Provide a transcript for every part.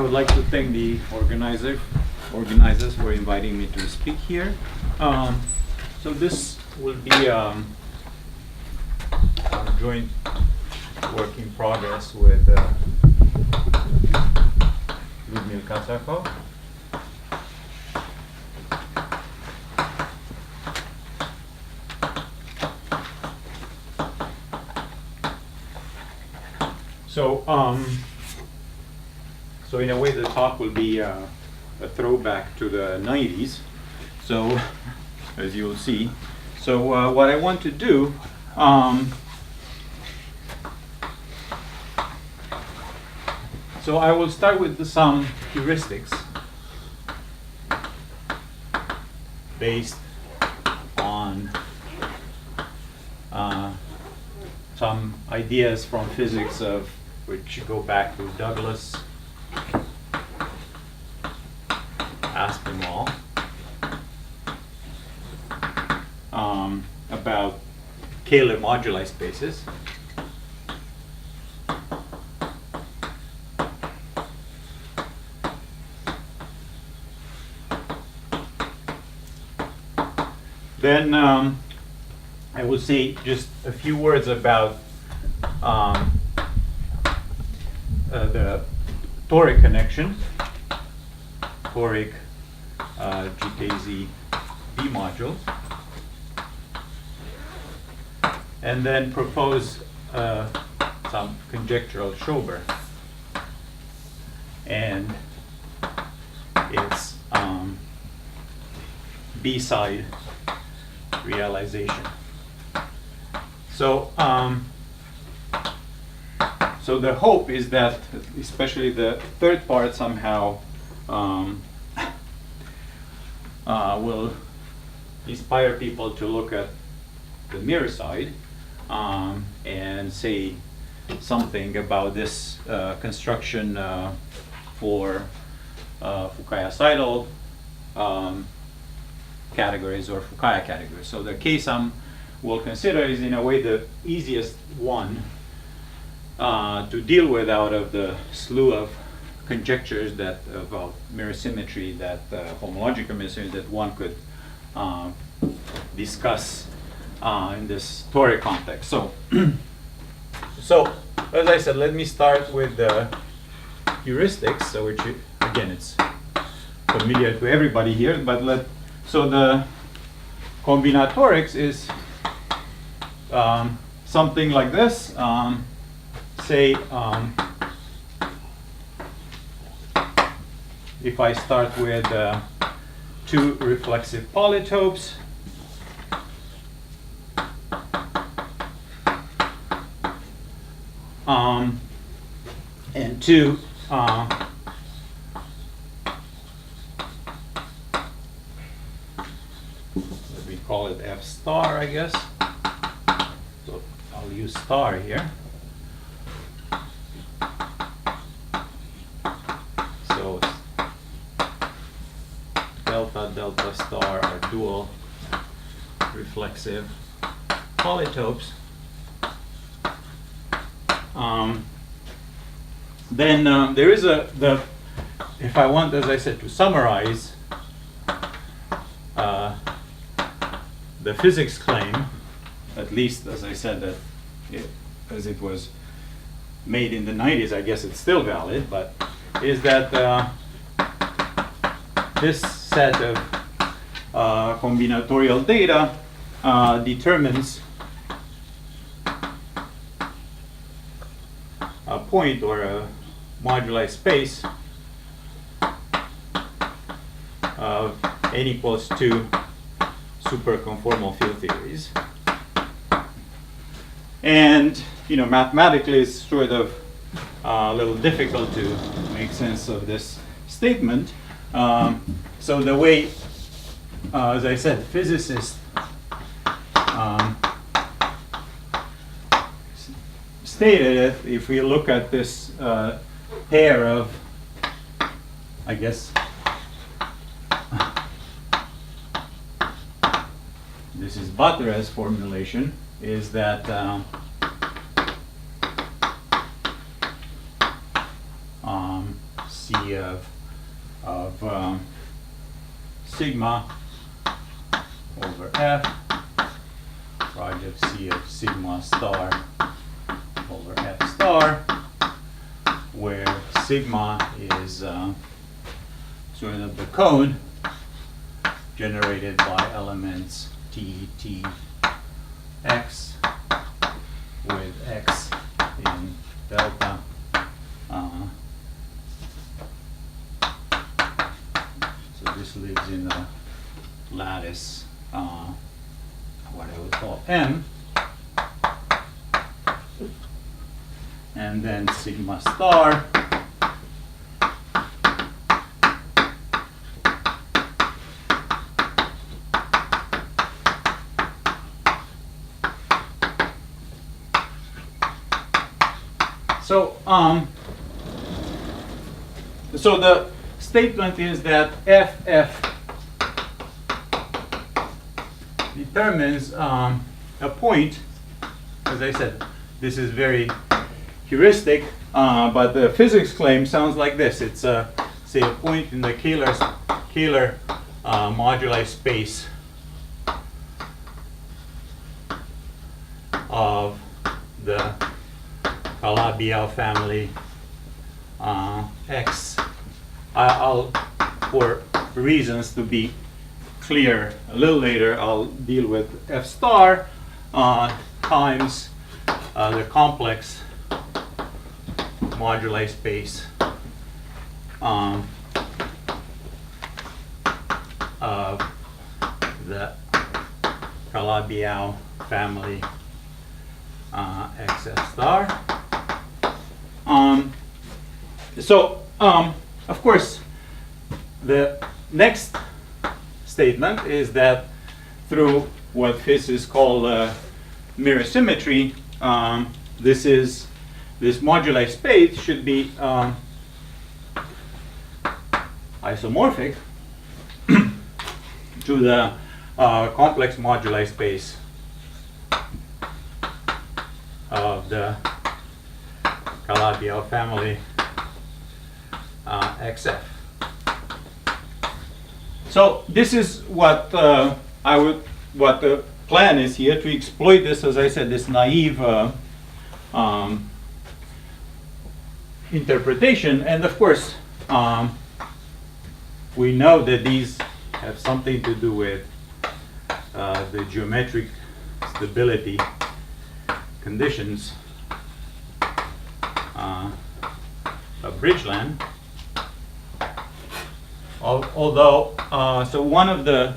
would like to thank the organizers for inviting me to speak here. So this will be a joint work in progress with Ludmil Kazakov. So in a way the talk will be a throwback to the 90s. So as you'll see. So what I want to do, so I will start with some heuristics based on some ideas from physics of which go back to Douglas, Aspinwall, about Kähler moduli spaces. Then I will say just a few words about the toric connection, toric GKZ B module, and then propose some conjectural Schober and its B-side realization. So, so the hope is that, especially the third part, somehow will inspire people to look at the mirror side and say something about this construction for Fukaya-Seidel categories or Fukaya categories. So the case will consider is in a way the easiest one to deal with out of the slew of conjectures that about mirror symmetry, that homological mirror symmetry that one could discuss in this toric context. So, so as I said, let me start with the heuristics, so which again it's familiar to everybody here, but so the combinatorics is something like this. Say if I start with two reflexive polytopes, and two let me call it F star, I guess. So I'll use star here. So delta star are dual reflexive polytopes. Then there is if I want, as I said, to summarize the physics claim, at least as I said that as it was made in the 90s, I guess it's still valid, but is that this set of combinatorial data determines a point or a moduli space of n equals 2 superconformal field theories. And mathematically it's sort of a little difficult to make sense of this statement. So the way, as I said, physicists stated it, if we look at this pair of, I guess, this is Butter's formulation, is that C of sigma over F, project C of sigma star over F star, where sigma is sort of the cone generated by elements T, T, X, with X in delta. So this lives in a lattice, what I would call M, and then sigma star So the statement is that FF determines a point. As I said, this is very heuristic, but the physics claim sounds like this. It's say a point in the Kähler moduli space of the Calabi-Yau family X. I'll, for reasons to be clear a little later, I'll deal with F star times the complex moduli space of the Calabi-Yau family XF star. Of course, the next statement is that through what physicists call mirror symmetry, this moduli space should be isomorphic to the complex moduli space of the Calabi-Yau family XF. So this is what what the plan is here, to exploit this, as I said, this naive interpretation. And of course, we know that these have something to do with the geometric stability conditions of Bridgeland. Although, so one of the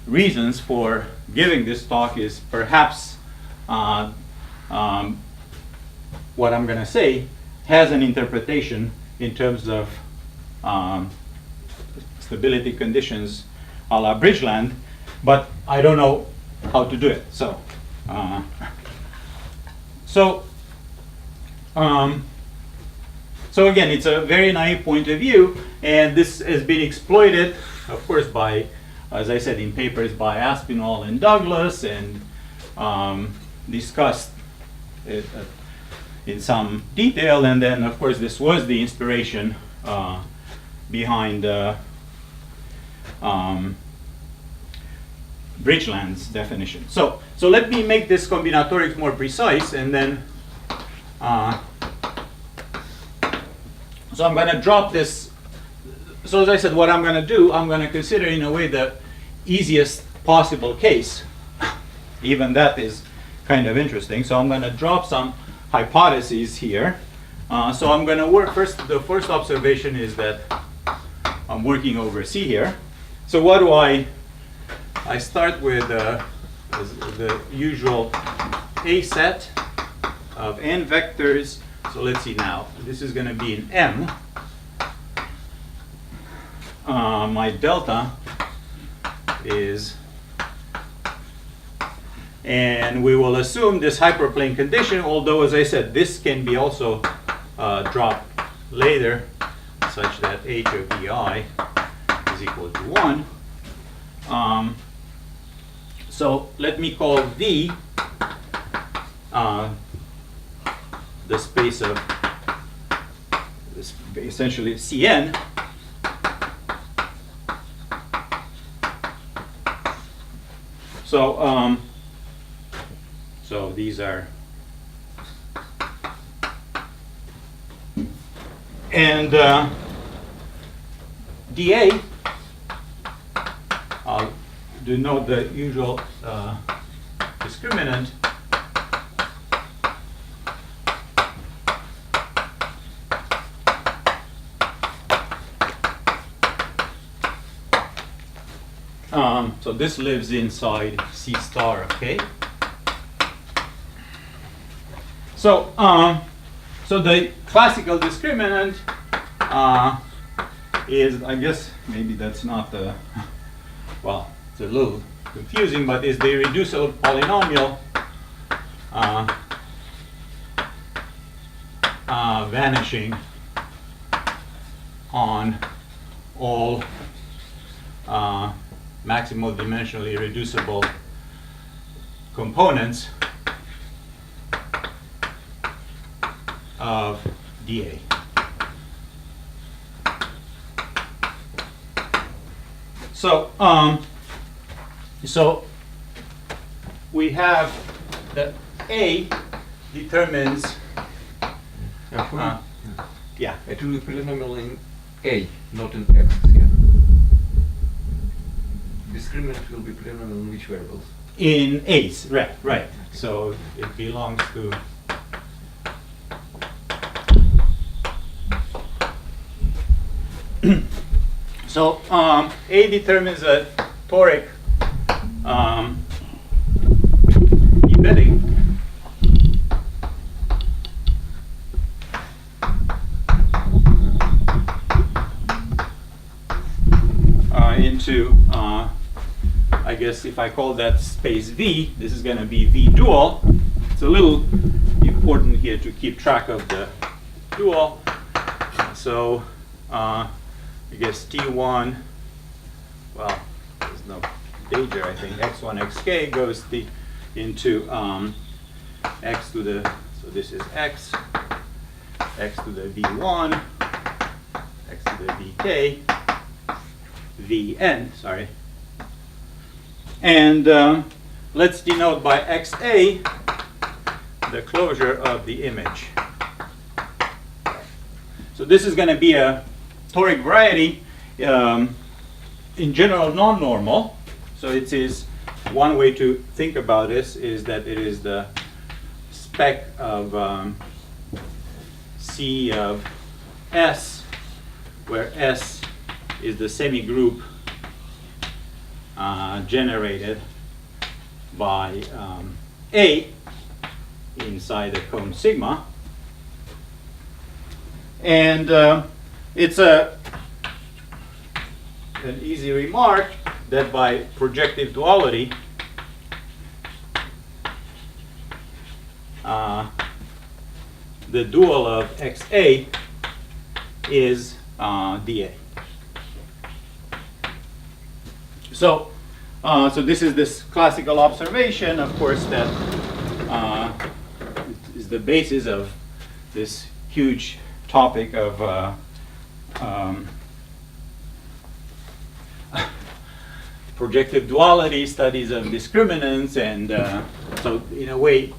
reasons for giving this talk is perhaps what I'm going to say has an interpretation in terms of stability conditions a la Bridgeland, but I don't know how to do it. So again, it's a very naive point of view, and this has been exploited, of course, by, as I said, in papers by Aspinall and Douglas, and discussed it in some detail. And then, of course, this was the inspiration behind Bridgeland's definition. So let me make this combinatorics more precise, and then so I'm going to drop this. So as I said, what I'm going to do, I'm going to consider in a way the easiest possible case. Even that is kind of interesting. So I'm going to drop some hypotheses here. So I'm going to work first. The first observation is that I'm working over C here. So what do I start with the usual A set of n vectors. So let's see now. This is going to be an M. My delta is, and we will assume this hyperplane condition, although, as I said, this can be also dropped later, such that h of ei is equal to 1. So let me call V the space of this essentially Cn. So so these are, and dA, I'll denote the usual discriminant. So this lives inside C star of K. So, so the classical discriminant is, I guess, maybe that's not the, well, it's a little confusing, but is the irreducible polynomial vanishing on all maximal dimensionally irreducible components of dA. So, so we have that A determines. Yeah. It will be polynomial in A, not in X. Yeah. Discriminant will be polynomial in which variables? In A's, right, right. Okay. So it belongs to. So A determines a toric embedding into, I guess if I call that space V, this is going to be V dual. It's a little important here to keep track of the dual. So I guess T1, well, there's no danger, I think x1, xk goes into x to the, so this is x to the v1, x to the vk, vn, sorry. And let's denote by xa the closure of the image. So this is going to be a toric variety, in general non-normal. So it is, one way to think about this is that it is the spec of C of S, where S is the semi-group generated by A inside the cone sigma. And it's an easy remark that by projective duality, the dual of XA is dA. So, so this is this classical observation, of course, that is the basis of this huge topic of projective duality, studies of discriminants, and so in a way,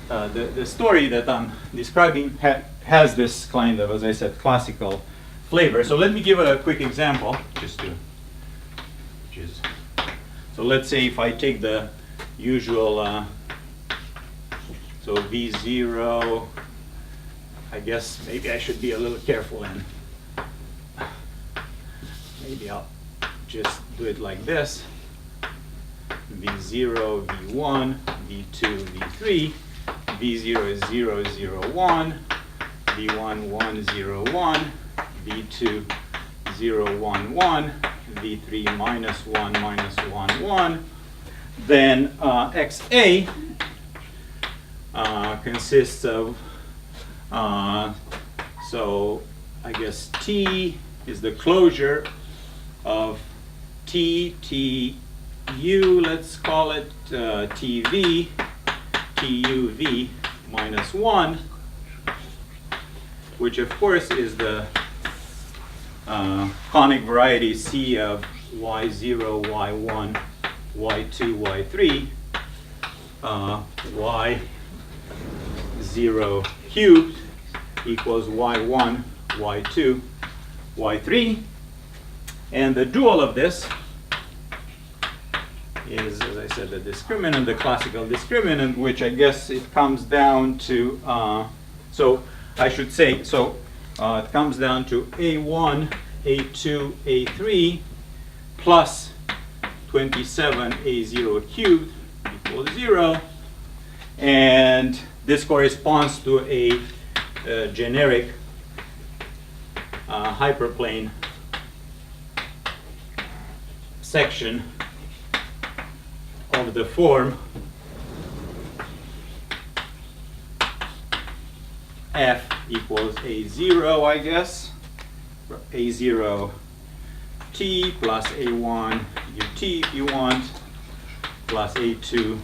the story that I'm describing has this kind of, as I said, classical flavor. So let me give a quick example, just to, which is, so let's say if I take the usual, so V0, I guess maybe I should be a little careful and maybe I'll just do it like this. V0, V1, V2, V3. V0 is 0, 0, 1. V1, 1, 0, 1. V2, 0, 1, 1. V3, minus 1, minus 1, 1. Then XA consists of, so I guess T is the closure of T, TU, let's call it TV, TUV minus 1. which of course is the conic variety C of y0, y1, y2, y3, y0 cubed equals y1, y2, y3. And the dual of this is, as I said, the discriminant, the classical discriminant, which I guess it comes down to, so I should say, so it comes down to A1, A2, A3 plus 27 A0 cubed equals 0. And this corresponds to a generic hyperplane section of the form F equals A0, I guess, A0 T plus A1 UT if you want, plus A2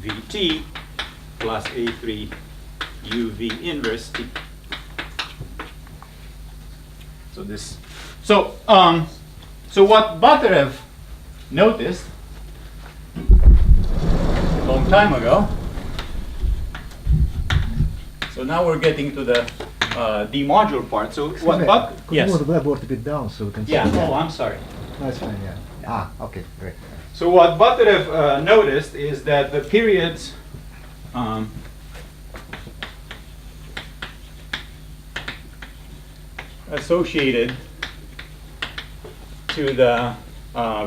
VT plus A3 UV inverse T. So what Batarev noticed a long time ago. So now we're getting to the D module part. So what? Could Yes. you move the blackboard a bit down so we can see? Yeah. it? Oh, I'm sorry. No, it's fine. Yeah. Okay, great. So what Batarev noticed is that the periods associated to the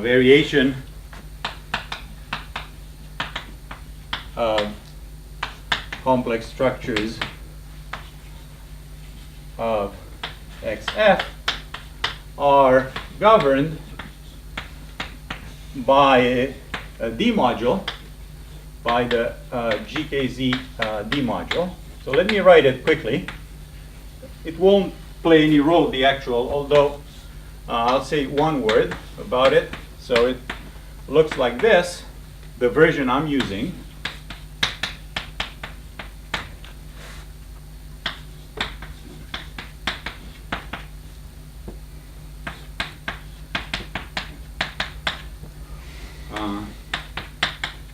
variation of complex structures of XF are governed by a D module, by the GKZ D module. So let me write it quickly. It won't play any role, the actual, although I'll say one word about it. So it looks like this, the version I'm using.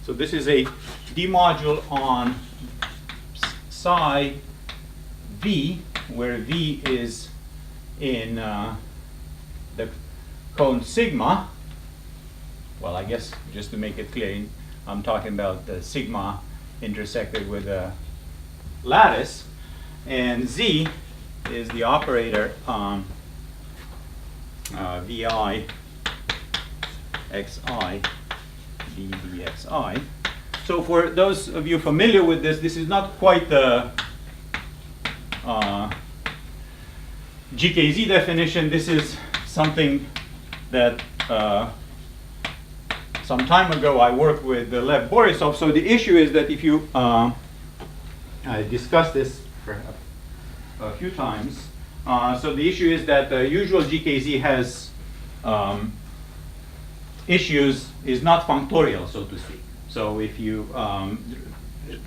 So this is a D module on psi V, where V is in the cone sigma. Well, I guess just to make it clear, I'm talking about the sigma intersected with a lattice, and Z is the operator VI XI dxi. So for those of you familiar with this, this is not quite the GKZ definition. This is something that some time ago I worked with Lev Borisov. So the issue is that if you, I discussed this for a few times. So the issue is that the usual GKZ has issues, is not functorial, so to speak. So if you,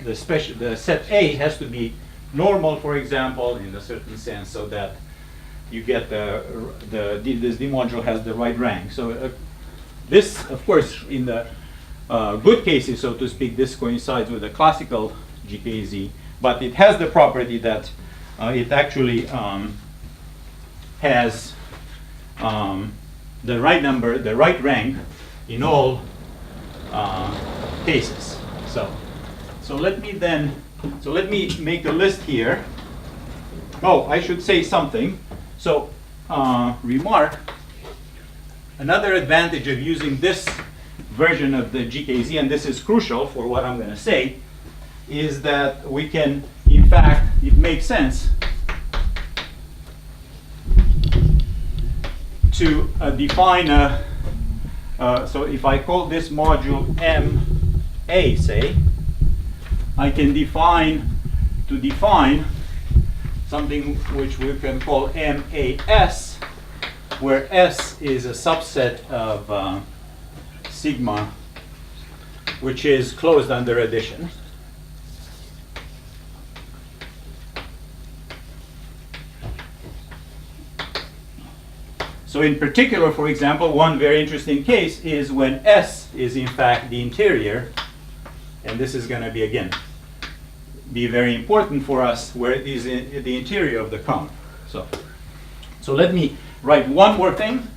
the set A has to be normal, for example, in a certain sense, so that you get this D module has the right rank. So this, of course, in the good cases, so to speak, this coincides with the classical GKZ, but it has the property that it actually has the right number, the right rank in all cases. So let me make a list here. Oh, I should say something. So remark, another advantage of using this version of the GKZ, and this is crucial for what I'm going to say, is that we can, in fact, it makes sense to define a, so if I call this module MA, say, I can define something which we can call MAS, where S is a subset of sigma, which is closed under addition. So in particular, for example, one very interesting case is when S is in fact the interior, and this is going to be, again, be very important for us where it is in the interior of the cone. So let me write one more thing,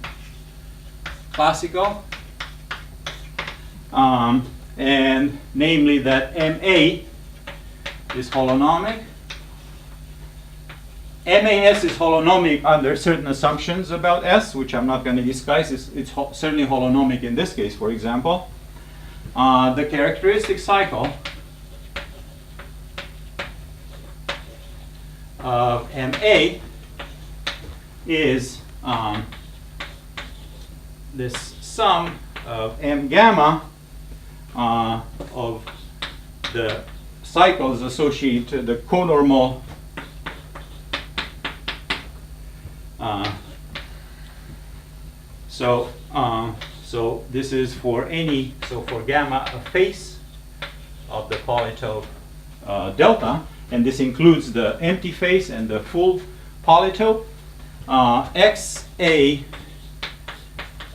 classical, and namely that MA is holonomic. MAS is holonomic under certain assumptions about S, which I'm not going to discuss. It's certainly holonomic in this case, for example. The characteristic cycle of MA is this sum of M gamma of the cycles associated to the conormal so this is for any, so for gamma a face of the polytope delta, and this includes the empty face and the full polytope. XA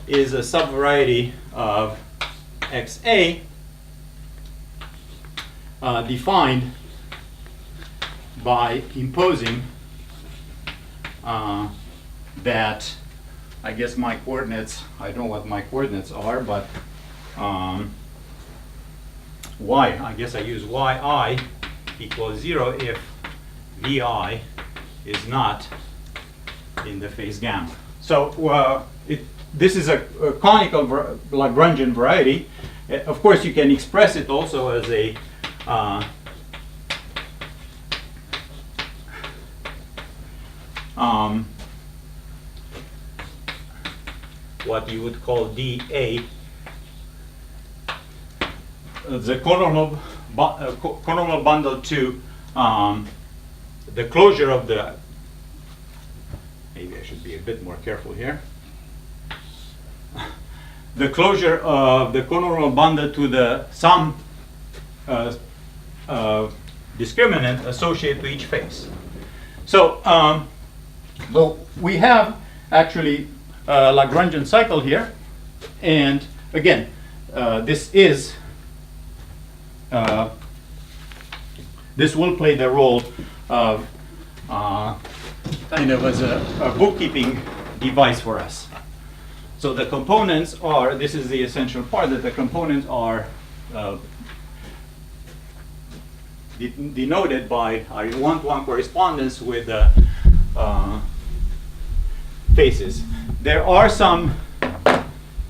is a subvariety of XA defined by imposing that, I guess my coordinates, I don't know what my coordinates are, but y, I guess I use yi equals 0 if vi is not in the phase gamma. So this is a conical Lagrangian variety. Of course, you can express it also as a what you would call dA, the conormal bundle to the closure of the, maybe I should be a bit more careful here, the closure of the conormal bundle to the sum discriminant associated to each face. So well, we have actually a Lagrangian cycle here, and again, this will play the role of kind of as a bookkeeping device for us. So the components are, this is the essential part, that the components are denoted by a one-to-one correspondence with the faces. There are some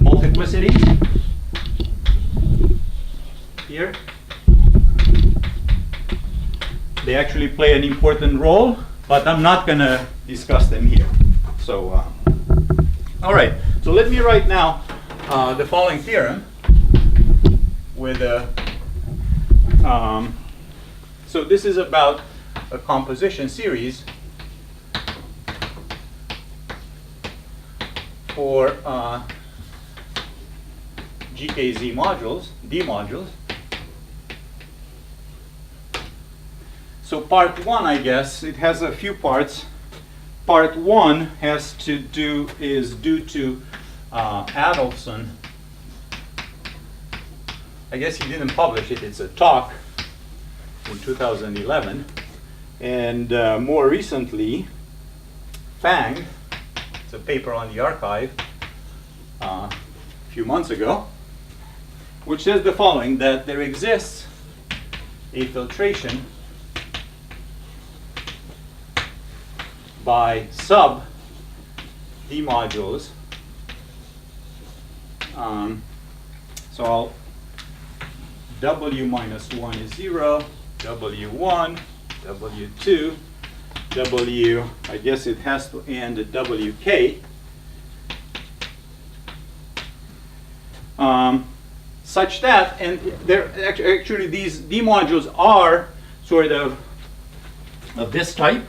multiplicities here. They actually play an important role, but I'm not going to discuss them here. So, all right. So let me write now the following theorem with a. So this is about a composition series for GKZ modules, D modules. So part one, I guess, it has a few parts. Part one is due to Adolphson. I guess he didn't publish it. It's a talk in 2011. And more recently, Fang, it's a paper on the archive a few months ago, which says the following, that there exists a filtration by sub D modules. So I'll W minus 1 is 0, W1, W2, W, I guess it has to end at WK. Such that, and there actually these D modules are sort of this type.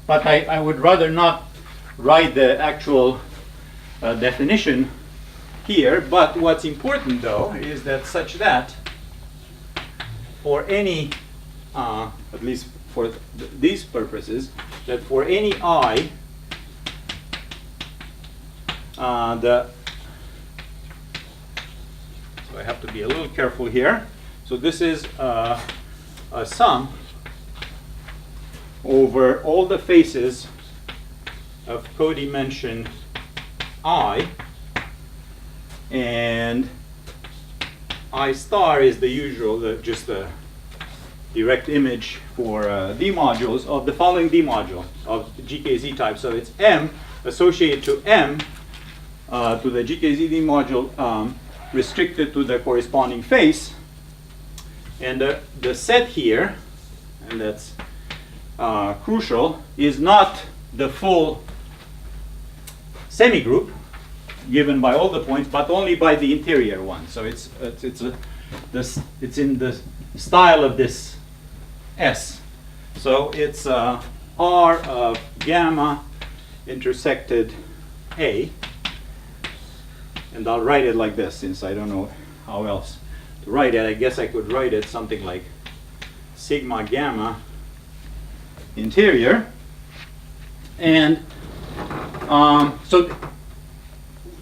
But I would rather not write the actual definition here. But what's important, though, is that such that for any, at least for these purposes, that for any I, so I have to be a little careful here. So this is a sum over all the faces of codimension I, and I star is the usual, just the direct image for D modules of the following D module of GKZ type. So it's M associated to M to the GKZ D module restricted to the corresponding face. And the set here, and that's crucial, is not the full semigroup given by all the points, but only by the interior one. So it's in the style of this S. So it's R of gamma intersected A, and I'll write it like this since I don't know how else to write it. I guess I could write it something like sigma gamma interior. And so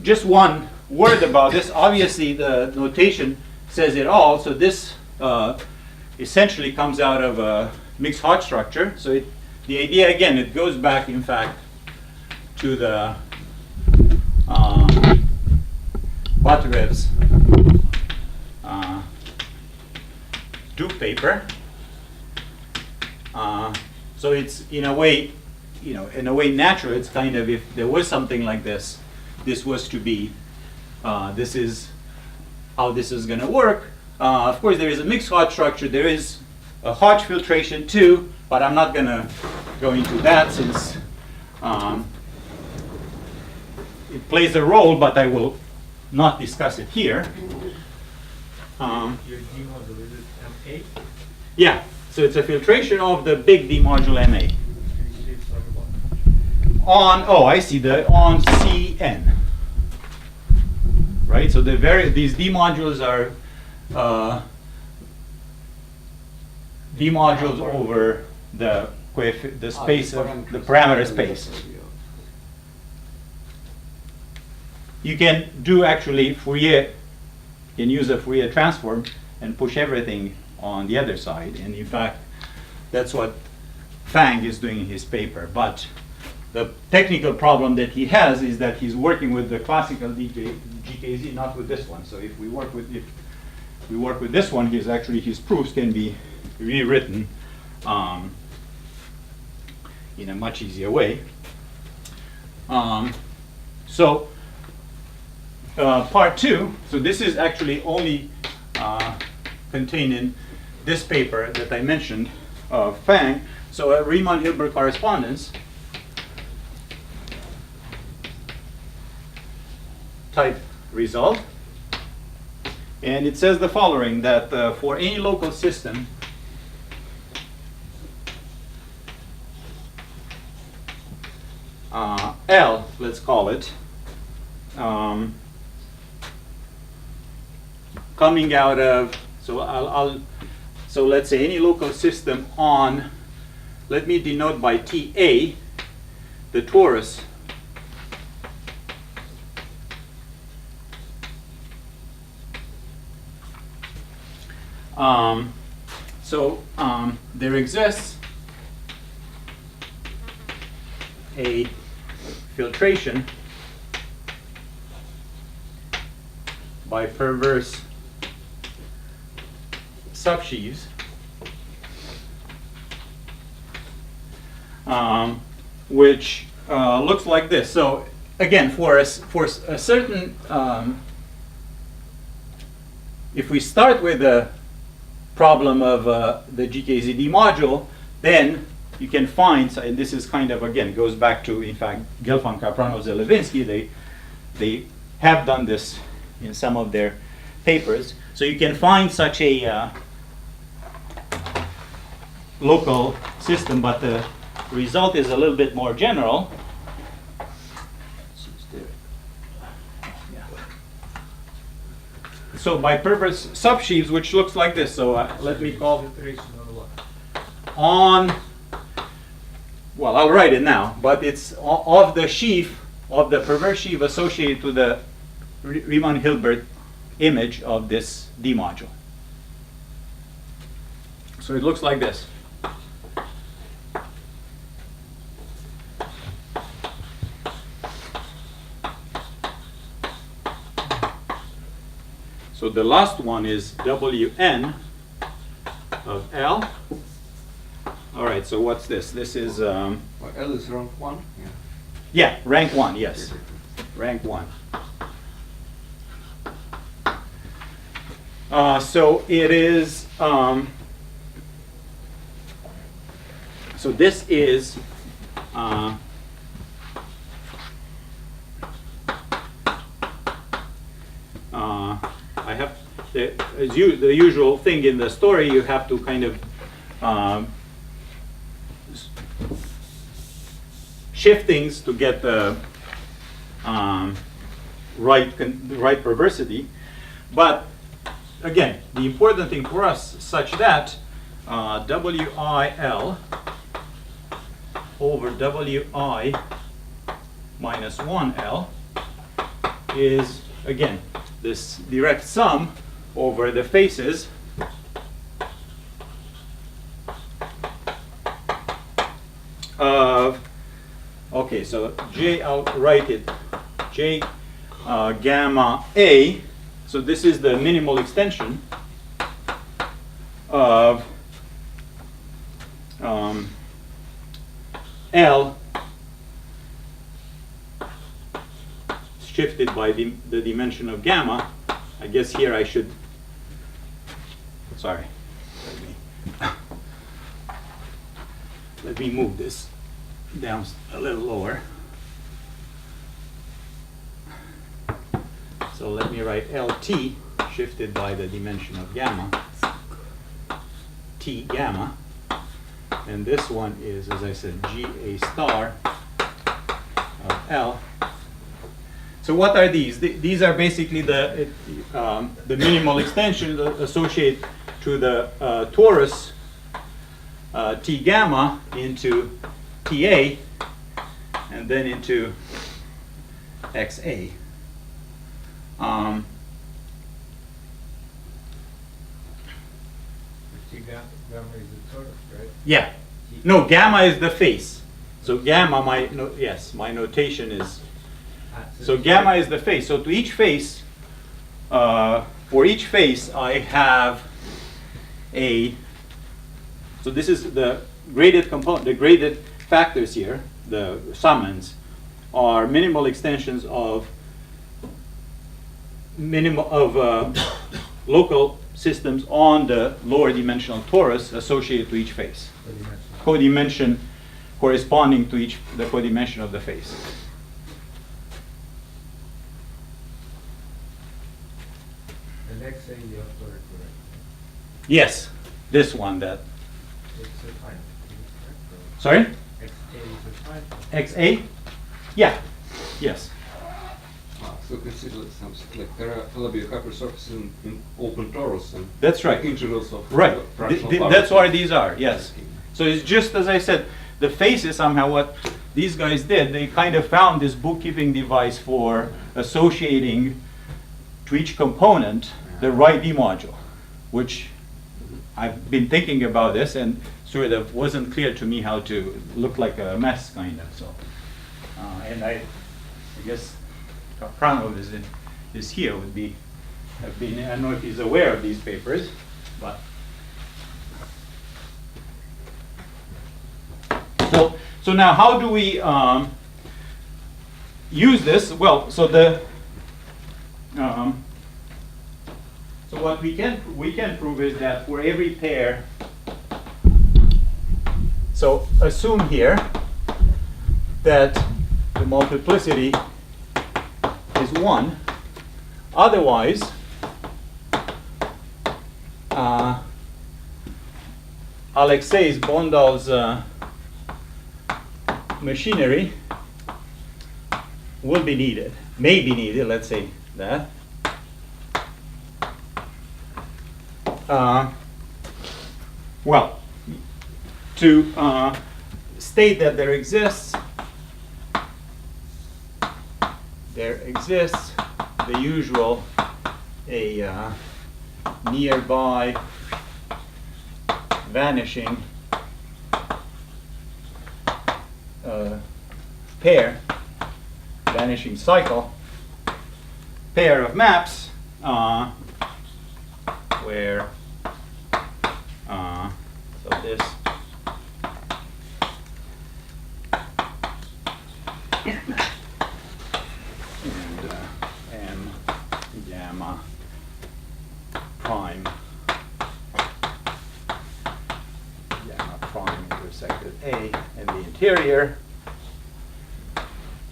just one word about this. Obviously the notation says it all. So this essentially comes out of a mixed Hodge structure. So the idea, again, it goes back in fact to the Baturev's Duke paper. So it's in a way, natural. It's kind of, if there was something like this, this was to be, this is how this is going to work. Of course, there is a mixed Hodge structure. There is a Hodge filtration too, but I'm not going to go into that since it plays a role, but I will not discuss it here. Your D module, is it M8? Yeah, so it's a filtration of the big D module MA. On, I see, on CN. Right, so these D modules are D modules over the space of the parameter space. You can do actually Fourier, you can use a Fourier transform and push everything on the other side. And in fact, that's what Fang is doing in his paper. But the technical problem that he has is that he's working with the classical GKZ, not with this one. So if we work with this one, his proofs can be rewritten in a much easier way. Part two. So this is actually only contained in this paper that I mentioned, Fang. So a Riemann-Hilbert correspondence type result. And it says the following, that for any local system, L, let's call it, coming out of, so let's say any local system on, let me denote by TA, the torus there exists a filtration by perverse subsheaves which looks like this. So again, for a certain, if we start with the problem of the GKZD module, then you can find, and this is kind of, again, goes back to, in fact, Gelfand, Kapranov, Zelevinsky. They have done this in some of their papers. So you can find such a local system, but the result is a little bit more general. So by perverse subsheaves, which looks like this. So let me call on, well, I'll write it now, but it's of the sheaf, of the perverse sheaf associated to the Riemann-Hilbert image of this D module. So it looks like this. So the last one is Wn of L. All right, so what's this? This is, Well, L is rank 1. Yeah. yeah, rank 1, yes. Rank 1. So it is, so this is, I have, the usual thing in the story, you have to kind of shift things to get the right perversity. But again, the important thing for us is such that WIL over WI minus 1L is, again, this direct sum over the faces of, okay, so J, I'll write it, J gamma A. So this is the minimal extension of L shifted by the dimension of gamma. I guess here I should, sorry, let me move this down a little lower. So let me write LT shifted by the dimension of gamma, T gamma, and this one is, as I said, GA star of L. So what are these? These are basically the minimal extension associated to the torus T gamma into TA and then into XA. Gamma is the torus, right? Yeah. No, gamma is the face. So gamma, my notation is, so gamma is the face. So to each face, for each face I have a, so this is the graded component, the graded factors here, the summands, are minimal extensions of local systems on the lower dimensional torus associated to each face. Codimension corresponding to the codimension of the face. And XA you have to correct. Yes, this one that. It's a fine. Sorry? XA is a fine. XA? Yeah. Yes. So consider something like Falabian hyper surface in open torus and That's right. integrals of Right. fractional That's powers. what these are, yes. So it's just as I said, the faces somehow what these guys did, they kind of found this bookkeeping device for associating to each component the right D module, which I've been thinking about this and sort of wasn't clear to me how to look like a mess kind of. So, and I guess Pranov is here would be have been, I don't know if he's aware of these papers, but so now how do we use this? Well, so the so what we can prove is that for every pair, so assume here that the multiplicity is 1. Otherwise, Alexei Bondal's machinery will be needed, may be needed, let's say that. Well, to state that there exists the usual nearby vanishing vanishing cycle pair of maps where so this and M gamma prime intersected A in the interior.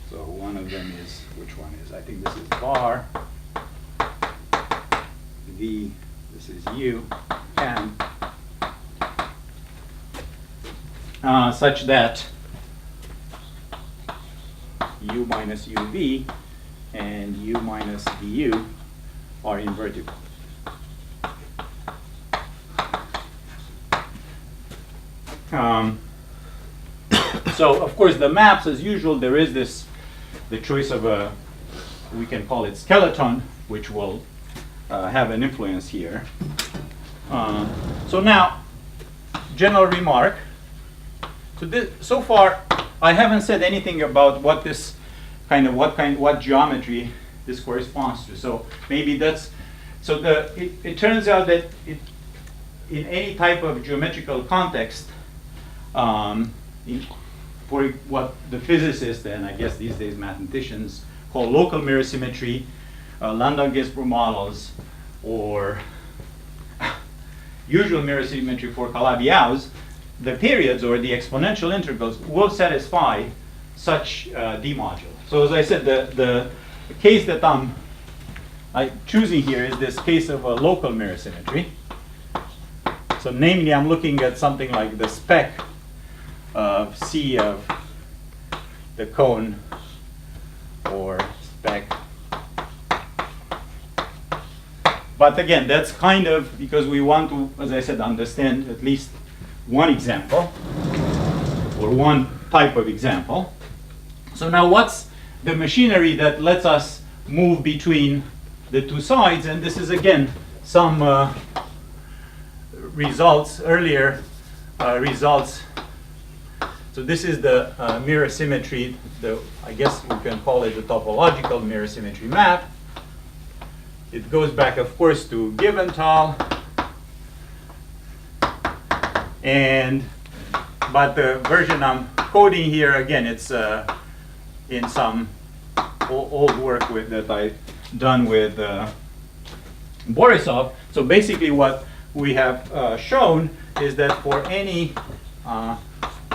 So one of them is, which one is? I think this is var. V, this is U, and such that U minus UV and U minus VU are invertible. So of course the maps, as usual, there is the choice of a, we can call it skeleton, which will have an influence here. So now, general remark. So far, I haven't said anything about what this what geometry this corresponds to. So maybe that's, so it turns out that in any type of geometrical context, for what the physicists and I guess these days mathematicians call local mirror symmetry, Landau-Gisbert models, or usual mirror symmetry for Calabi-Yau's, the periods or the exponential integrals will satisfy such D-module. So as I said, the case that I'm choosing here is this case of a local mirror symmetry. So namely, I'm looking at something like the spec of C of the cone, or spec. But again, that's kind of because we want to, as I said, understand at least one example, or one type of example. So now what's the machinery that lets us move between the two sides? And this is again some results, earlier results. So this is the mirror symmetry, I guess we can call it the topological mirror symmetry map. It goes back, of course, to Giventhal. But the version I'm coding here, again, it's in some old work that I've done with Borisov. So basically what we have shown is that for any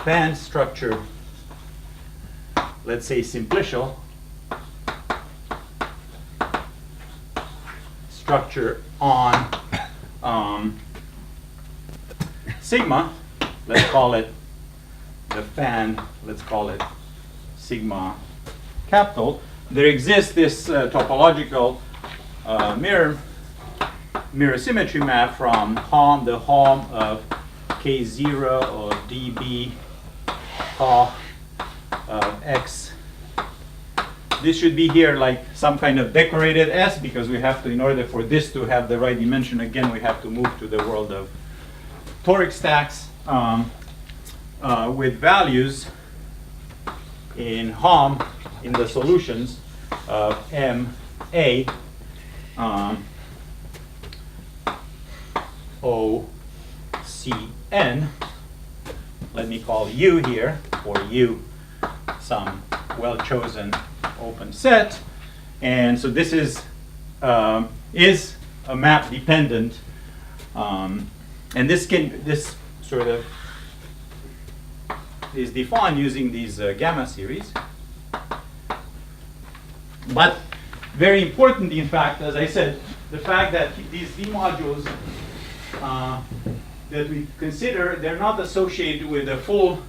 band structure, let's say simplicial structure on sigma, let's call it the fan, let's call it sigma capital, there exists this topological mirror symmetry map from the Hom of K0 or dB of X. This should be here like some kind of decorated S, because we have to, in order for this to have the right dimension, again, we have to move to the world of toric stacks with values in Hom in the solutions of MA OCN. Let me call U here, for U some well-chosen open set. And so this is a map dependent, and this sort of is defined using these gamma series. But very important, in fact, as I said, the fact that these V modules that we consider, they're not associated with a full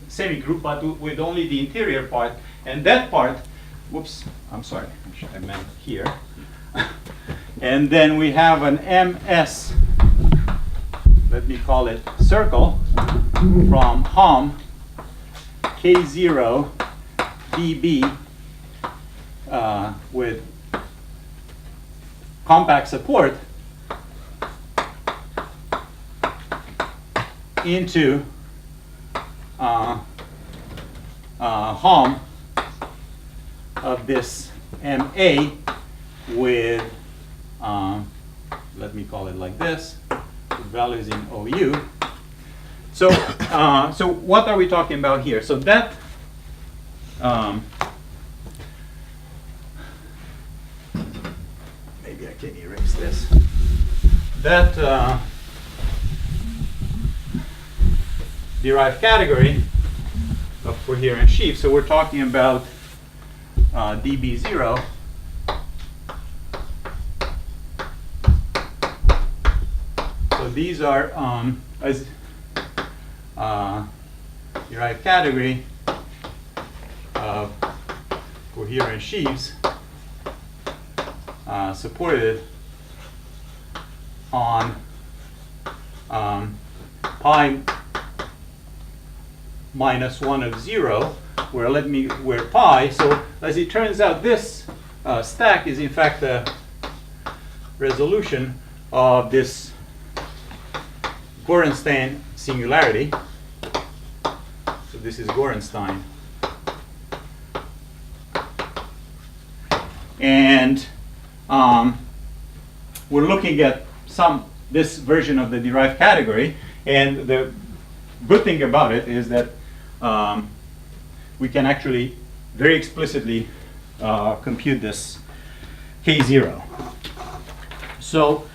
semigroup, but with only the interior part. And that part, whoops, I'm sorry, I meant here. And then we have an MS let me call it circle, from Hom K0 dB with compact support into Hom of this MA with, let me call it like this, with values in OU. So, so what are we talking about here? So that maybe I can erase this. That derived category of coherent sheaf. So we're talking about dB0. So these are as derived category of coherent sheaves supported on pi minus 1 of 0, where pi, so as it turns out, this stack is in fact the resolution of this Gorenstein singularity. So this is Gorenstein. And we're looking at this version of the derived category, and the good thing about it is that we can actually very explicitly compute this K0. So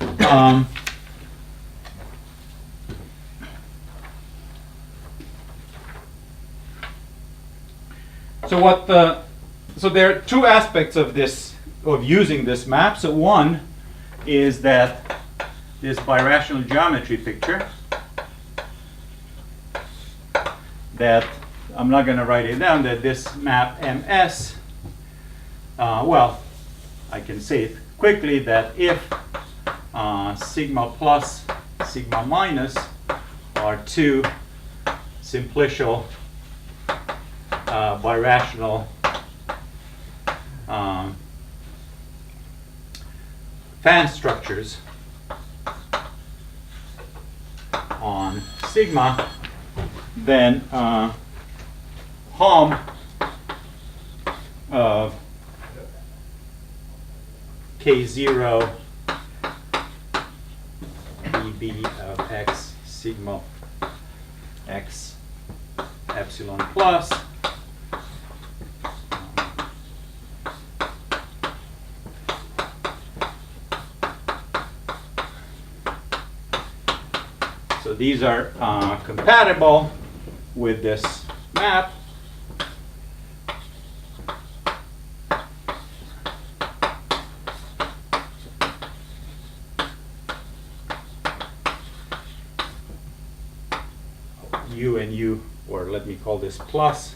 so there are two aspects of this, of using this map. So one is that this birational geometry picture that I'm not going to write it down, that this map MS, well, I can say it quickly, that if sigma plus, sigma minus are two simplicial birational fan structures on sigma, then Hom of K0 dB of x sigma x epsilon plus so these are compatible with this map. U and U, or let me call this plus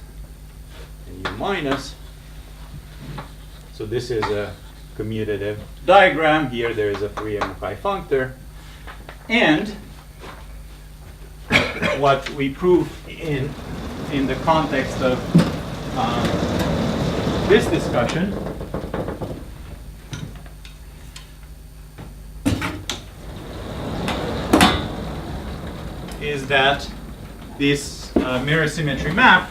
and U minus. So this is a commutative diagram. Here there is a Fourier-Mukai functor. And what we prove in the context of this discussion is that this mirror symmetry map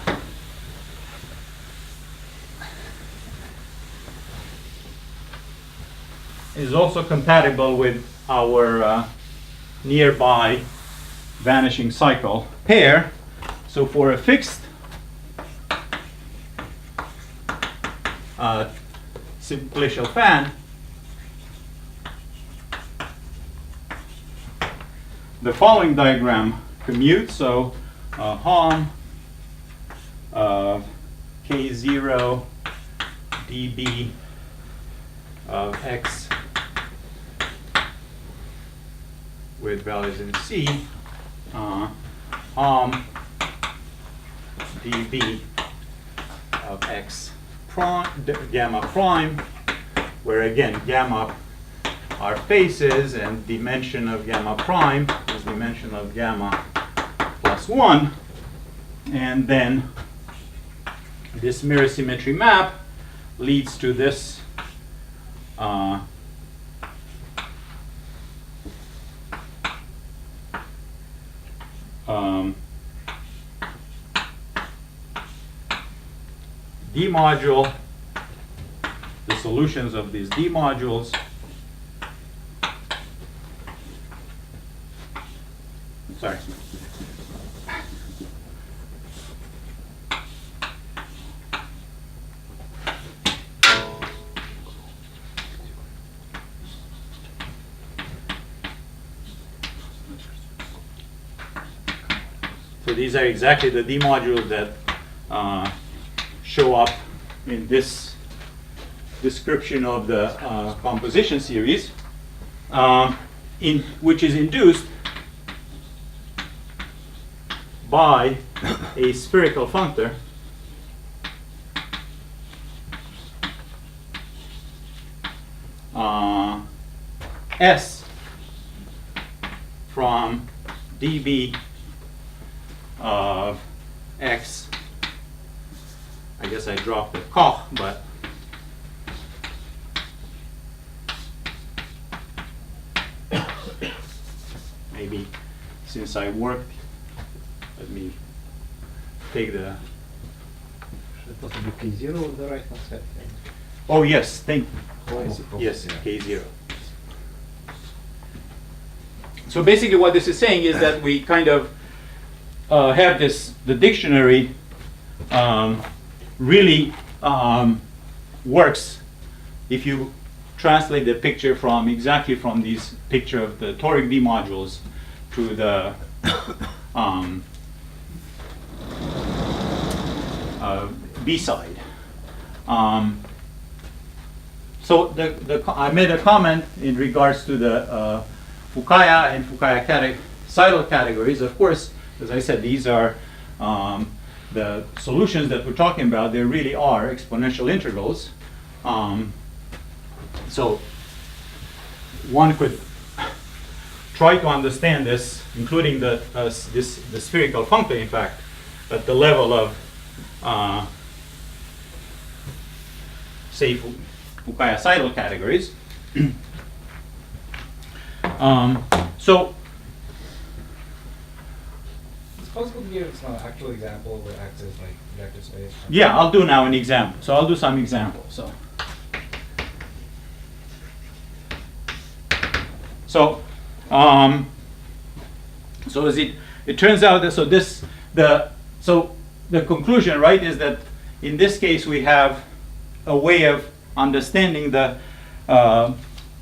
is also compatible with our nearby vanishing cycle pair. So for a fixed simplicial fan, the following diagram commutes. So Hom of K0 dB of x with values in C, Hom dB of x prime, gamma prime, where again gamma are faces and dimension of gamma prime minus dimension of gamma plus 1. And then this mirror symmetry map leads to this D module, the solutions of these D modules sorry. So these are exactly the D modules that show up in this description of the composition series, which is induced by a spherical functor S from dB of x. I guess I dropped the Koch, but maybe since I worked, let me take the. Should possibly be K0 on the right hand side. Oh yes, Almost yes, yeah. K0. So basically, what this is saying is that we kind of have the dictionary really works if you translate the picture exactly from these picture of the toric D modules to the B side. So I made a comment in regards to the Fukaya and Fukaya-Seidel categories. Of course, as I said, these are the solutions that we're talking about. They really are exponential integrals. So one could try to understand this, including the spherical functor, in fact, at the level of, say, Fukaya-Seidel categories. So It's possible to give an actual example where X is like vector space. yeah, I'll do now an example. So I'll do some examples. So as it turns out that the conclusion, right, is that in this case we have a way of understanding the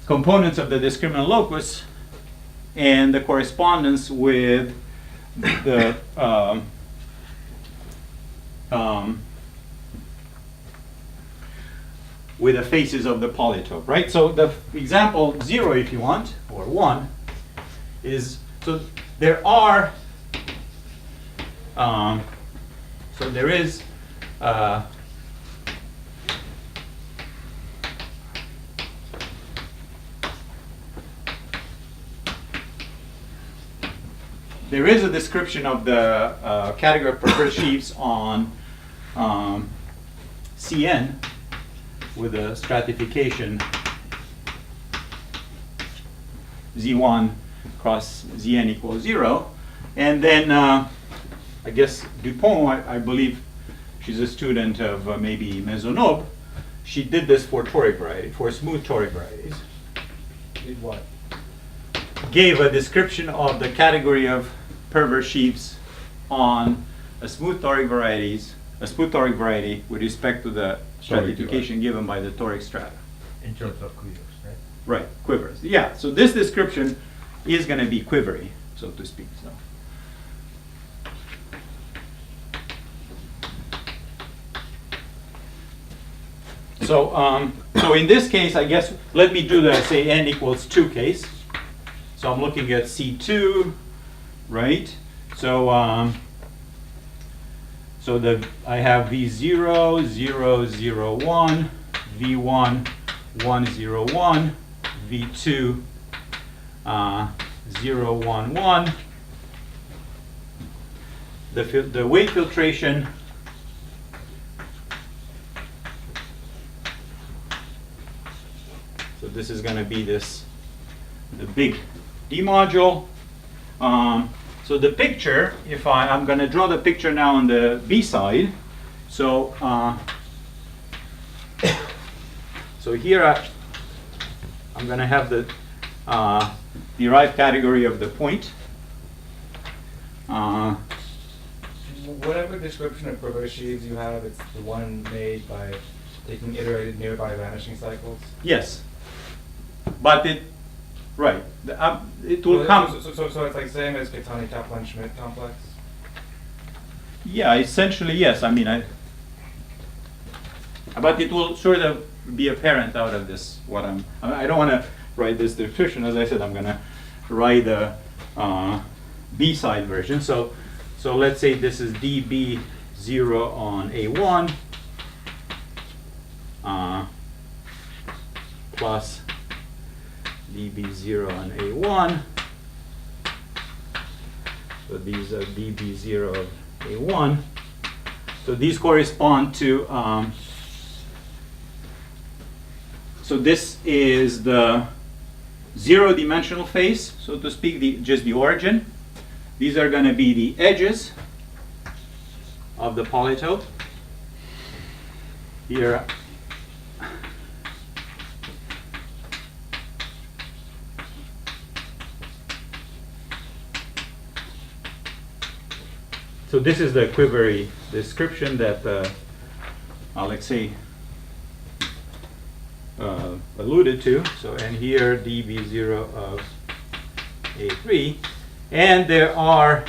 components of the discriminant locus and the correspondence with the faces of the polytope, right? So the example 0, if you want, or 1, is so there are so there is there is a description of the category of preferred sheaves on Cn with a stratification Z1 cross Zn equals 0. And then I guess Dupont, I believe she's a student of maybe Maisonneuve. She did this for toric variety, for smooth toric varieties. Did what? Gave a description of the category of perverse sheaves on a smooth toric variety with respect to the stratification given by the toric strata. In terms of quivers, right? Right, quivers. Yeah, so this description is going to be quivery, so to speak. So in this case, I guess, let me do the, say, n equals 2 case. So I'm looking at C2, right? So I have V0, 0, 0, 1, V1, 1, 0, 1, V2, 0, 1, 1. The weight filtration so this is going to be the big D module. So the picture, if I'm going to draw the picture now on the B side. So so here I'm going to have the derived category of the point. Whatever description of reverse sheaves you have, it's the one made by taking iterated nearby vanishing cycles? Yes. But it will come. So it's like same as Kaplan-Schmidt complex? Yeah, essentially yes. I mean, but it will sort of be apparent out of this what I don't want to write this description. As I said, I'm going to write the B side version. So let's say this is dB0 on A1 plus dB0 on A1. So these are dB0 of A1. So these correspond to, so this is the zero-dimensional face, so to speak, just the origin. These are going to be the edges of the polytope. Here, so this is the equivalent description that Alexei alluded to. So, and here dB0 of A3. And there are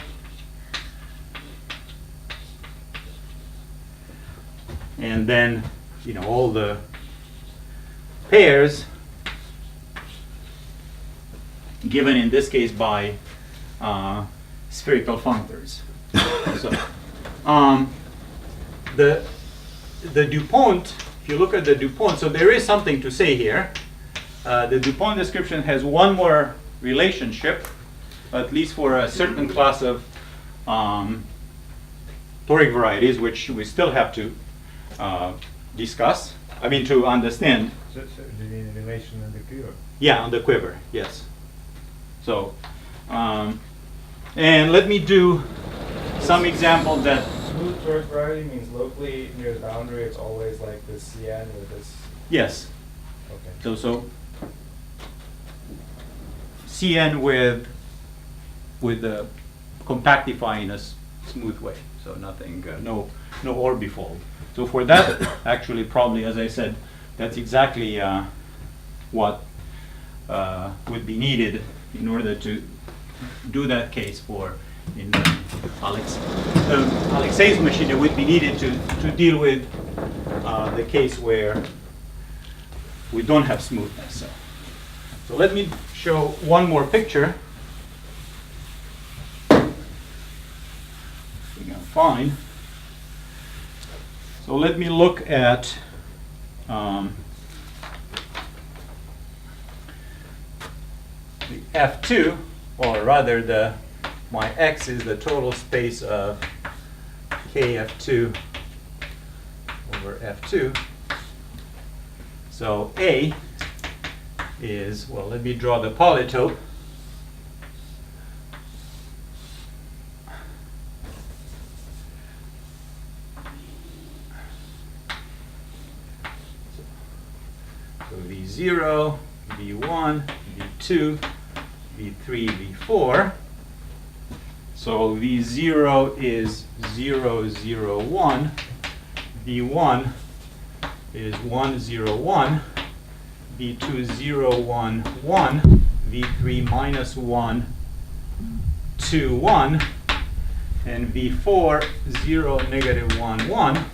and then all the pairs given in this case by spherical functors. So the DuPont, if you look at the DuPont, so there is something to say here. The DuPont description has one more relationship, at least for a certain class of toric varieties, which we still have to discuss. I mean, to understand. So do you need a relation in the quiver? Yeah, on the quiver, yes. So, and let me do some example that. Smooth toric variety means locally near the boundary, it's always like this CN with this. Yes. Okay. So CN with the compactify in a smooth way. So nothing, no orbifold. So for that, actually, probably, as I said, that's exactly what would be needed in order to do that case for in Alexei's machine. It would be needed to deal with the case where we don't have smoothness. So let me show one more picture. We can find. So let me look at the F2, or rather my X is the total space of KF2 over F2. So A is, well, let me draw the polytope. So V0, V1, V2, V3, V4. So V0 is 0, 0, 1. V1 is 1, 0, 1. V2 0, 1, 1. V3 minus 1, 2, 1. And V4 0, negative 1, 1.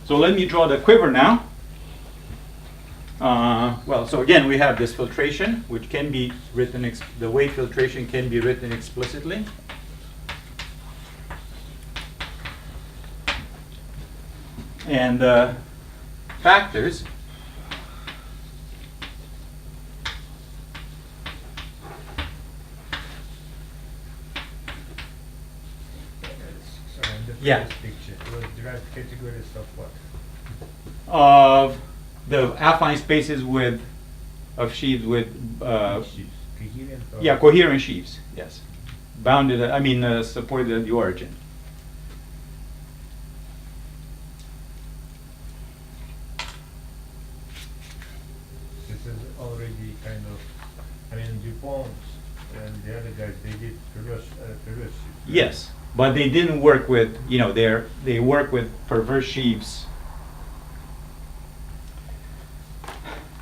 So let me draw the quiver now. Well, so again, we have this filtration, which can be written, the weight filtration can be written explicitly. And factors. Yeah. previous picture, it was derived categories of what? Of the affine spaces with, of sheaves with, Sheaves. Coherent or? yeah, coherent sheaves, yes. Bounded, supported at the origin. This is already kind of, I mean, DuPont and the other guys, they did reverse sheaves. Yes, but they didn't work with, they work with perverse sheaves.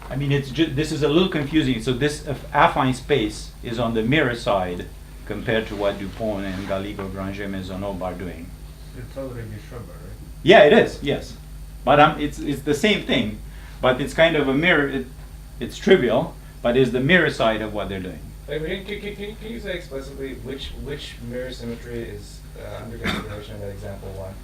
I mean, this is a little confusing. So this affine space is on the mirror side compared to what DuPont and Galigo, Granger, Maisonneuve are doing. It's already Schober, right? Yeah, it is, yes. But it's the same thing, but it's kind of a mirror, it's trivial, but it's the mirror side of what they're doing. Wait, can you say explicitly which mirror symmetry is under consideration in that example one?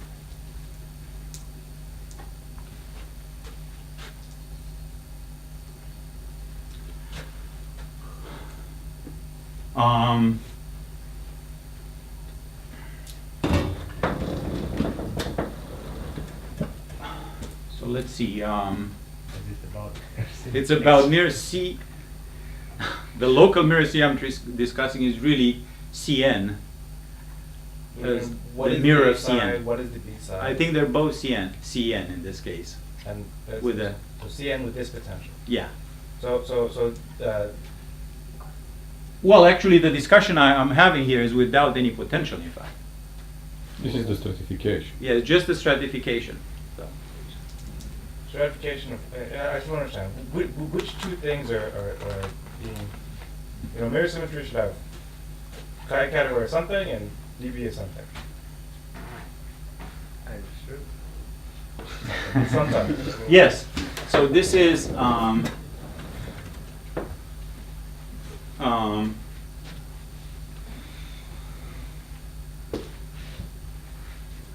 So let's see. Is it about? It's about mirror C. The local mirror symmetry discussing is really CN. As What the is mirror the A of side? CN. What is the B side? I think they're both CN in this case. And with a- so CN with this potential. Yeah. So Well, actually, the discussion I'm having here is without any potential, in fact. This is the stratification. Yeah, it's just the stratification. So. stratification of I just want to understand which two things are being mirror symmetry should have category of something and DB of something. Sometimes. Yes. So this is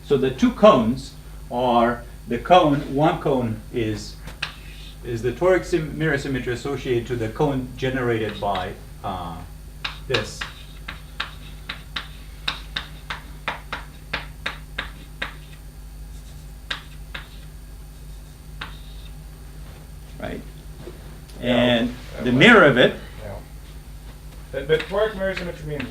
so the two cones are the cone. One cone is the toric mirror symmetry associated to the cone generated by this. Right, and the mirror of it. Yeah. But toric mirror symmetry means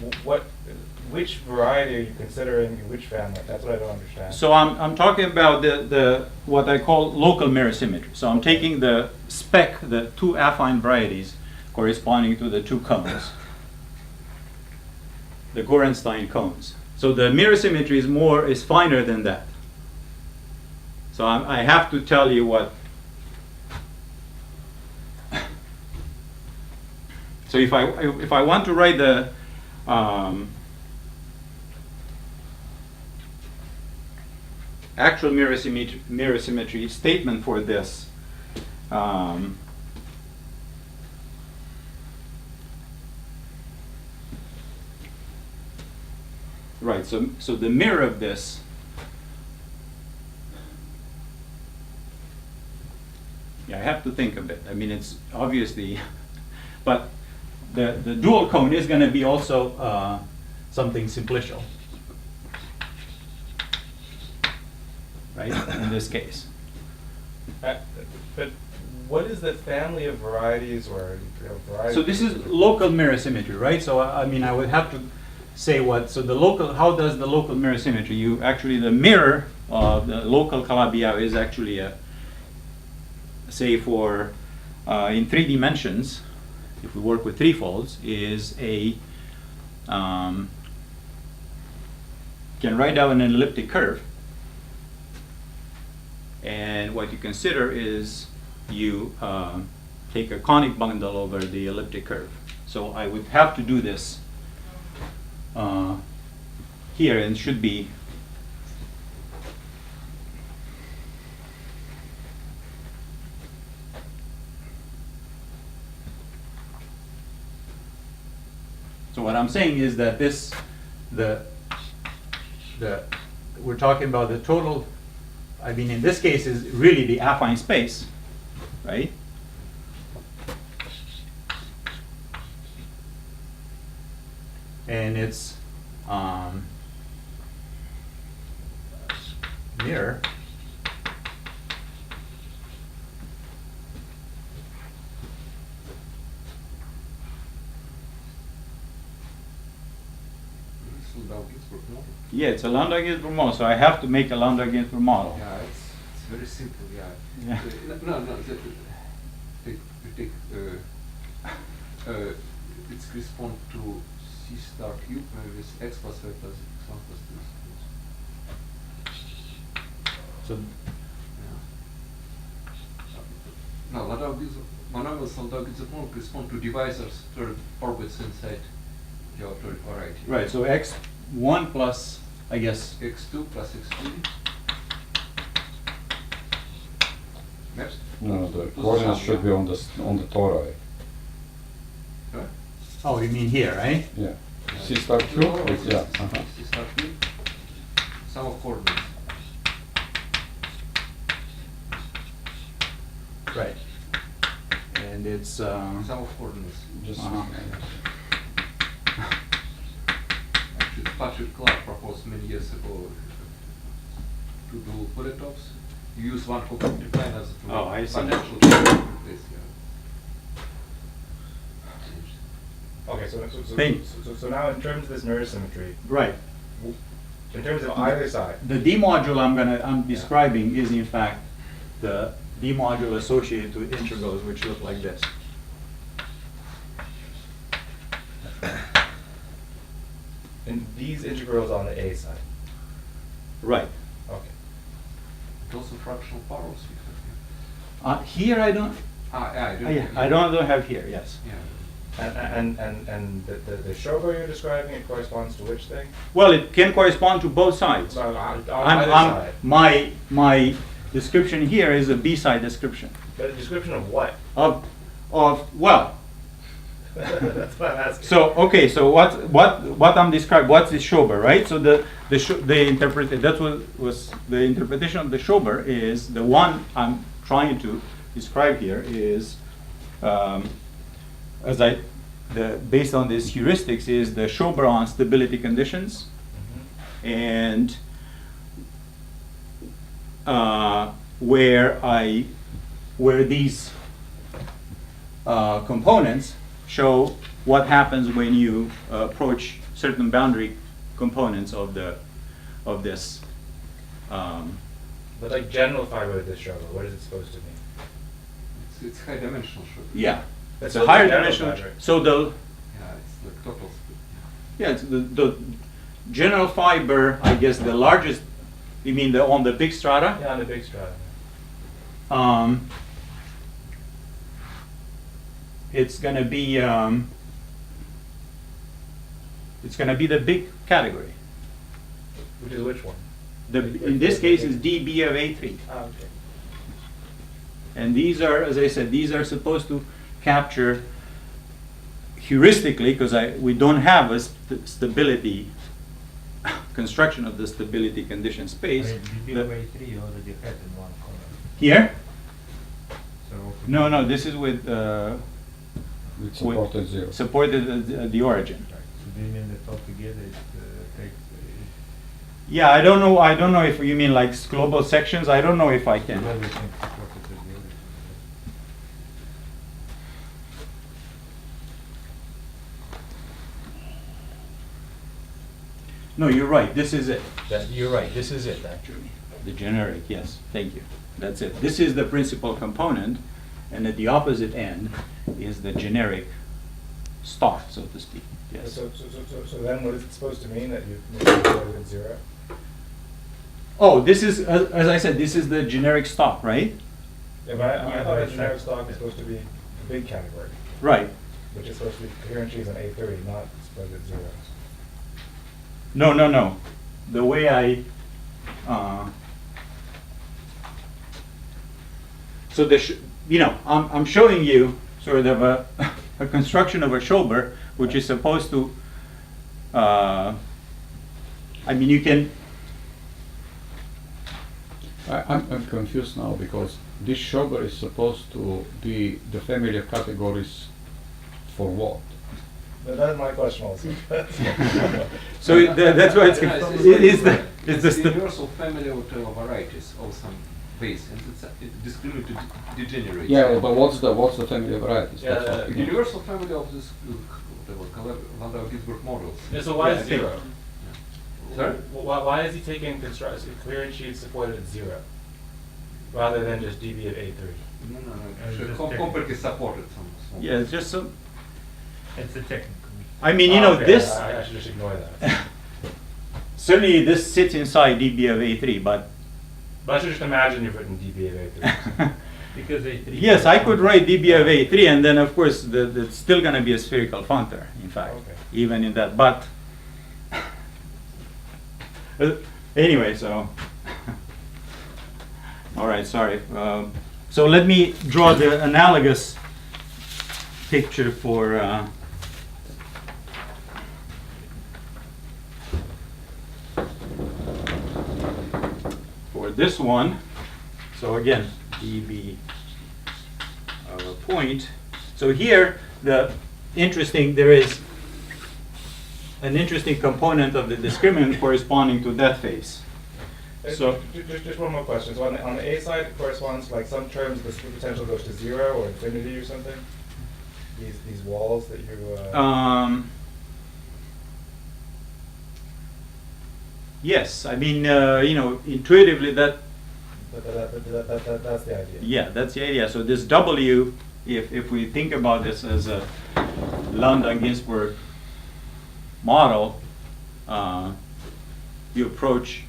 which variety are you considering in which family? That's what I don't understand. So I'm talking about the what I call local mirror symmetry. So I'm taking the spec, the two affine varieties corresponding to the two cones, the Gorenstein cones. So the mirror symmetry is finer than that. So I have to tell you what. So if I want to write the actual mirror symmetry statement for this, right? So the mirror of this I have to think a bit. I mean, it's obviously, but the dual cone is going to be also something simplicial, right? In this case. But what is the family of varieties or varieties? So this is local mirror symmetry, right? So I mean, I would have to say what. So the local, how does the local mirror symmetry? You actually the mirror of the local Calabi-Yau is actually a, say for in 3 dimensions, if we work with threefolds, is a can write down an elliptic curve. And what you consider is you take a conic bundle over the elliptic curve. So I would have to do this here, and should be so what I'm saying is that this we're talking about the total. I mean, in this case, is really the affine space, right? And it's mirror. This is Landau Ginsburg model. Yeah, it's a Landau Ginsburg model, so I have to make a Landau Ginsburg model. Yeah, it's very simple. Yeah. Yeah. No. They take it's correspond to C star cube with x plus y plus x1 plus 2. So Yeah. No, monomials Landau Ginsburg correspond to divisors toward orbits inside your toric variety. right, so x1 plus, I guess, x2 plus x3. Next. No, the coordinates should be on the tori. Huh? oh, you mean here, right? Yeah. C star cube? Yeah. C star cube. Sum of coordinates. Right. And it's Sum of coordinates. Just Actually, Patrick Clark proposed many years ago to do bullet tops. You use one cognitive line as a Oh, I see. financial this, Okay, Thank- so now in terms of this mirror symmetry, right. in terms of either side, The D module I'm describing is in fact the D module associated with integrals which look like this. and these integrals on the A side. Right. Okay. also fractional powers we have here. Here I don't. Yeah, I don't have here. Yes. Yeah. And the Schober you're describing, it corresponds to which thing? Well, it can correspond to both sides. On either side. My description here is a B-side description But a description of what? of well. That's what I'm asking. So okay, so what I'm describing? What's the Schober, right? So the interpretation the interpretation of the Schober is the one I'm trying to describe here is based on these heuristics is the Schober on stability conditions, and where these components show what happens when you approach certain boundary components of this. But like generalify with this Schober, what is it supposed to mean? It's high dimensional sugar. Yeah, It's it's a still higher general dimensional. boundary. So the Yeah, it's like total split. yeah, it's the general fiber. I guess the largest. You mean on the big strata? Yeah, on the big strata. It's gonna be the big category. Which is which one? In this case, is dB of A3. Okay. And these are, as I said, these are supposed to capture heuristically, because we don't have a stability construction of the stability condition space. DB of A3 you already had in one corner. Here? So No, this is with It's supported zero. supported at the origin. Right. So do you mean that altogether it takes Yeah, I don't know if you mean like global sections. I don't know if I can. everything supported at the origin? No, you're right. This is it. You're right. This is it, actually. The generic, yes. Thank you. That's it. This is the principal component, and at the opposite end is the generic star, so to speak. Yes. So then what is it supposed to mean that you make it zero? Oh, this is, as I said, this is the generic stock, right? Yeah, but I thought the right. generic stock is supposed to be the big category, Right. which is supposed to be coherent trees on A30, not split at zeros. No. The way so I'm showing you sort of a construction of a Schober, which is supposed to, you can, I'm confused now because this Schober is supposed to be the family of categories for what? But that's my question also. so that's why it's, It's It's the the universal family of varieties of some base, and it's discriminant degenerates. Yeah, but what's the family of varieties? Yeah, That's what The we know. universal family of this whatever Van der Ginsburg models. Yeah, so why Yeah, I is think- 0? Sorry? Why is he taking clearance sheets supported at 0 rather than just dB of A3? No. it's just Completely supported some. Yeah, it's just so. It's a technical. I mean, you know, Okay, this I should just ignore that. certainly this sits inside dB of A3, but But I should just imagine you've written dB of A3. Because they. yes, I could write dB of A3, and then of course it's still going to be a spherical functor. In fact, Okay. even in that. But anyway, so all right, sorry. So let me draw the analogous picture for. For this one, so again, dB of a point. So here, there is an interesting component of the discriminant corresponding to that phase. So, Just one more question. So on the A side, it corresponds to like some terms the potential goes to 0 or infinity or something? These walls that you... yes, I mean, you know, intuitively that's That's the idea. yeah, that's the idea. So this W, if we think about this as a Lambda-Ginsburg model, you approach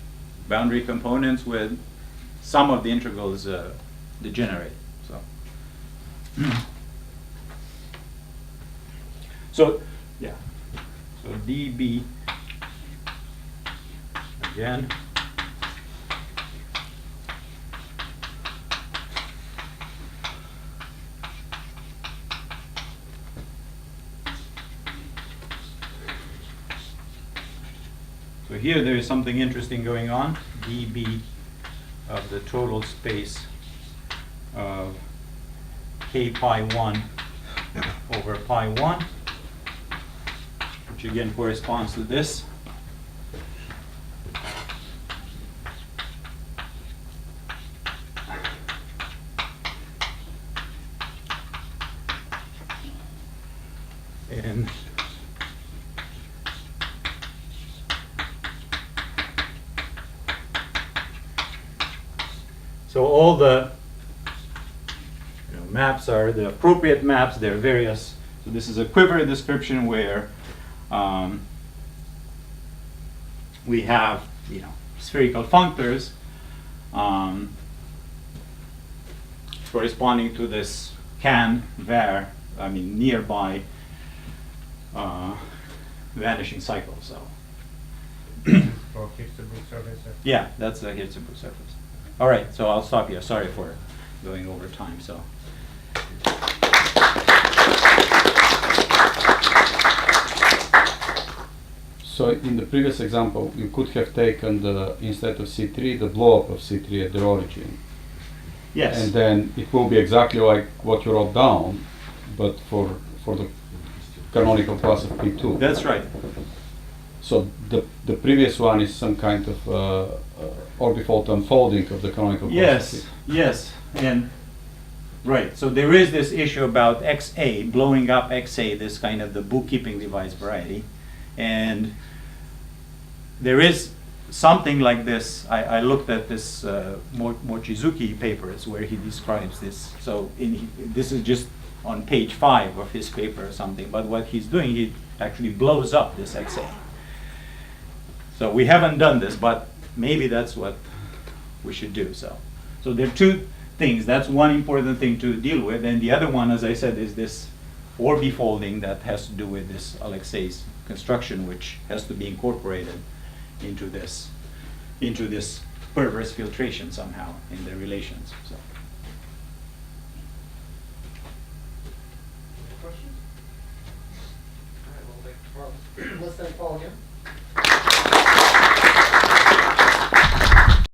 boundary components with some of the integrals degenerate. So yeah, so dB again. So here there is something interesting going on. dB of the total space of k pi 1 over pi 1, which again corresponds to this. And so all the maps are the appropriate maps. There are various. So this is a quiver description where we have spherical functors corresponding to this can var. I mean nearby vanishing cycle. So For Hirzebruch surfaces. yeah, that's a Hirzebruch surface. All right, so I'll stop here. Sorry for going over time. So. So in the previous example, you could have taken instead of C3, the blow-up of C3 at the origin. Yes. And then it will be exactly like what you wrote down, but for the canonical class of P2. That's right. So the previous one is some kind of orbifold unfolding of the canonical class. Yes, yes, and right. So there is this issue about XA, blowing up XA, this kind of the bookkeeping device variety, and there is something like this. I looked at this Mochizuki papers where he describes this. So this is just on page 5 of his paper or something. But what he's doing, he actually blows up this XA. So we haven't done this, but maybe that's what we should do. So there are two things. That's one important thing to deal with, and the other one, as I said, is this orbifolding that has to do with this Alexei's construction, which has to be incorporated into this perverse filtration somehow in the relations. So.